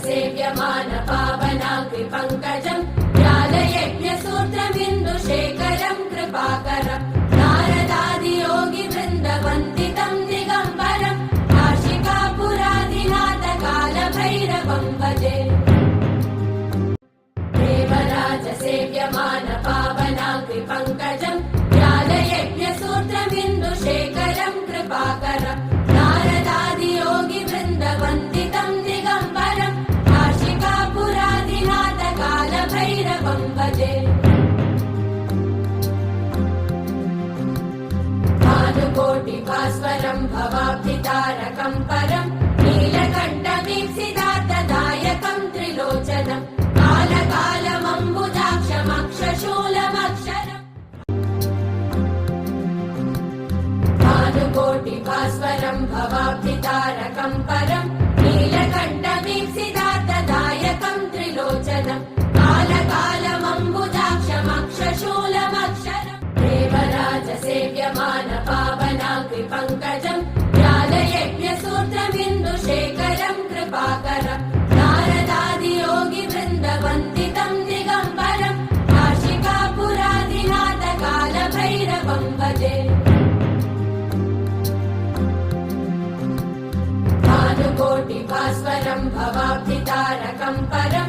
सेव्यमान पावनाग्रि पङ्कजम् ज्ञानयज्ञसूत्रमिन्दुशेखरम् कृपाकरम् नारदादियोगि वृन्दवन्दितम् दिगम्बरम् काशिकापुरादिनाथकालभैरवम् भजे देवराज सेव्यमान पावनाग्रि पङ्कजम् ज्ञानयज्ञसूत्रमिन्दुशेखरम् कृपाकरम् नारदादियोगि वृन्दवन्दितम् दिगम्बरम् काशिकापुरादिनाथकालभैरवम् भजे भानुकोटिभास्वरम् भवाब्धितारकम् परम् नीलकण्ठवीक्षितार्थदायकम् त्रिलोचनम् कालकालमम्बुजाक्षमक्षशूलमक्षरम् भानुकोटिभास्वरम् भवाब्धितारकम् परम् नीलकण्ठवीक्षितार्थदायकम् त्रिलोचनम् कालकालमम्बुजाक्षमक्षशूलमक्षरम् देवराज सेव्यमान पावनाग्रि पङ्कजम् ज्ञानयज्ञसूत्रमिन्दुशेखरम् कृपाकरम् नारदादियोगि वृन्दवन्दितम् दिगम्बरम् काशिकापुरादिनाथकालभैरवम् भजे भानुकोटिभास्वरम् भवाब्धितारकम् परम्